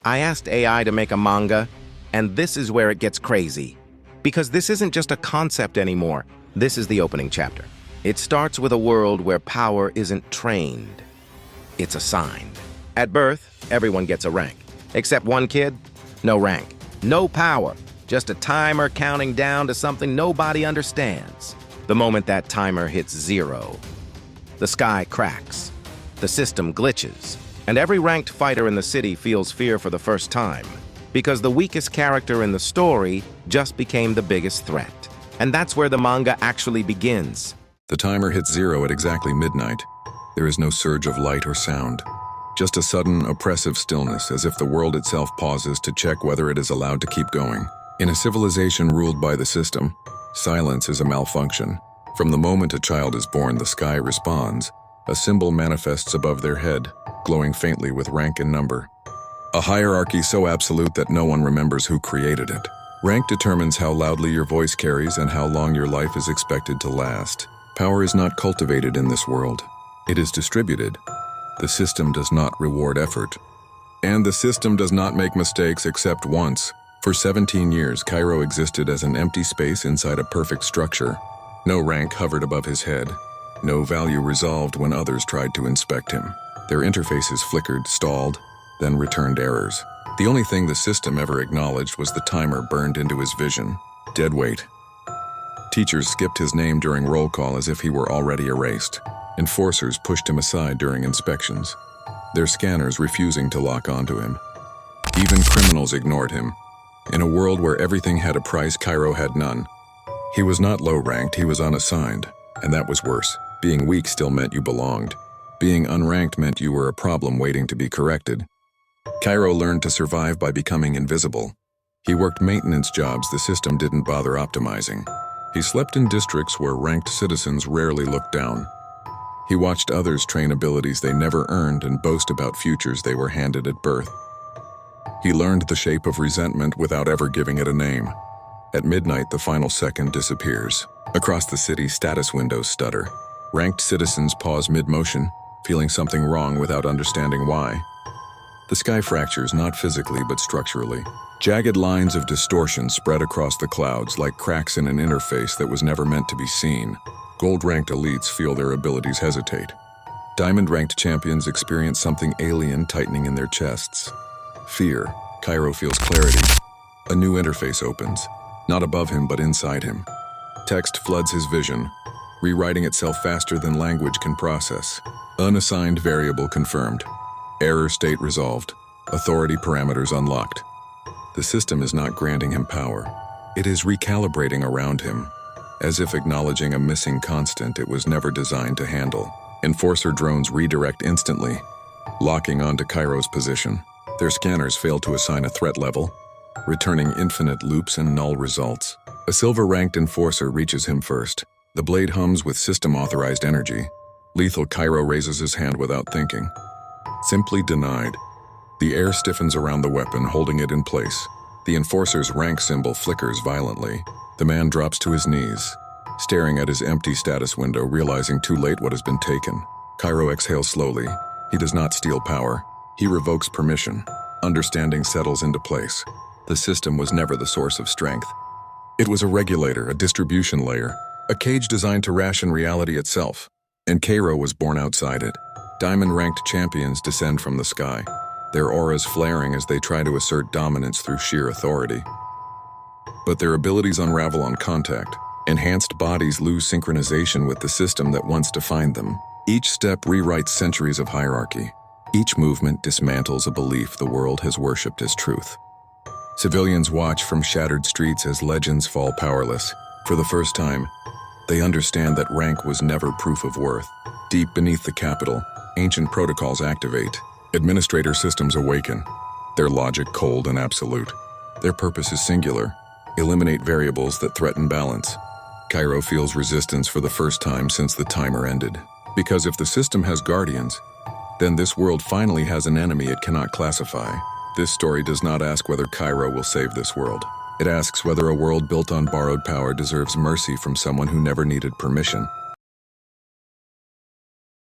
I asked AI to make a manga, and this is where it gets crazy. Because this isn't just a concept anymore. This is the opening chapter. It starts with a world where power isn't trained. It's assigned. At birth, everyone gets a rank. Except one kid, no rank, no power, just a timer counting down to something nobody understands. The moment that timer hits 0, the sky cracks, the system glitches, and every ranked fighter in the city feels fear for the first time, because the weakest character in the story just became the biggest threat. And that's where the manga actually begins. The timer hits 0 at exactly midnight. There is no surge of light or sound. Just a sudden, oppressive stillness, as if the world itself pauses to check whether it is allowed to keep going. In a civilization ruled by the system, silence is a malfunction. From the moment a child is born, the sky responds. A symbol manifests above their head, glowing faintly with rank and number. A hierarchy so absolute that no one remembers who created it. Rank determines how loudly your voice carries and how long your life is expected to last. Power is not cultivated in this world. It is distributed. The system does not reward effort. And the system does not make mistakes except once. For 17 years, Cairo existed as an empty space inside a perfect structure. No rank hovered above his head. No value resolved when others tried to inspect him. Their interfaces flickered, stalled, then returned errors. The only thing the system ever acknowledged was the timer burned into his vision. Dead weight. Teachers skipped his name during roll call as if he were already erased. Enforcers pushed him aside during inspections, their scanners refusing to lock onto him. Even criminals ignored him. In a world where everything had a price, Cairo had none. He was not low-ranked, he was unassigned, and that was worse. Being weak still meant you belonged. Being unranked meant you were a problem waiting to be corrected. Cairo learned to survive by becoming invisible. He worked maintenance jobs the system didn't bother optimizing. He slept in districts where ranked citizens rarely looked down. He watched others train abilities they never earned and boast about futures they were handed at birth. He learned the shape of resentment without ever giving it a name. At midnight, the final second disappears. Across the city, status windows stutter. Ranked citizens pause mid-motion, feeling something wrong without understanding why. The sky fractures not physically but structurally. Jagged lines of distortion spread across the clouds like cracks in an interface that was never meant to be seen. Gold-ranked elites feel their abilities hesitate. Diamond-ranked champions experience something alien tightening in their chests. Fear. Cairo feels clarity. A new interface opens, not above him but inside him. Text floods his vision, rewriting itself faster than language can process. Unassigned variable confirmed. Error state resolved. Authority parameters unlocked. The system is not granting him power. It is recalibrating around him, as if acknowledging a missing constant it was never designed to handle. Enforcer drones redirect instantly, locking onto Cairo's position. Their scanners fail to assign a threat level, returning infinite loops and null results. A silver-ranked enforcer reaches him first. The blade hums with system-authorized energy. Lethal Cairo raises his hand without thinking. Simply denied. The air stiffens around the weapon, holding it in place. The enforcer's rank symbol flickers violently. The man drops to his knees, staring at his empty status window, realizing too late what has been taken. Cairo exhales slowly. He does not steal power. He revokes permission. Understanding settles into place. The system was never the source of strength. It was a regulator, a distribution layer, a cage designed to ration reality itself. And Cairo was born outside it. Diamond-ranked champions descend from the sky, their auras flaring as they try to assert dominance through sheer authority. But their abilities unravel on contact. Enhanced bodies lose synchronization with the system that once defined them. Each step rewrites centuries of hierarchy. Each movement dismantles a belief the world has worshipped as truth. Civilians watch from shattered streets as legends fall powerless. For the first time, they understand that rank was never proof of worth. Deep beneath the capital, ancient protocols activate. Administrator systems awaken, their logic cold and absolute. Their purpose is singular: eliminate variables that threaten balance. Cairo feels resistance for the first time since the timer ended. Because if the system has guardians, then this world finally has an enemy it cannot classify. This story does not ask whether Cairo will save this world. It asks whether a world built on borrowed power deserves mercy from someone who never needed permission.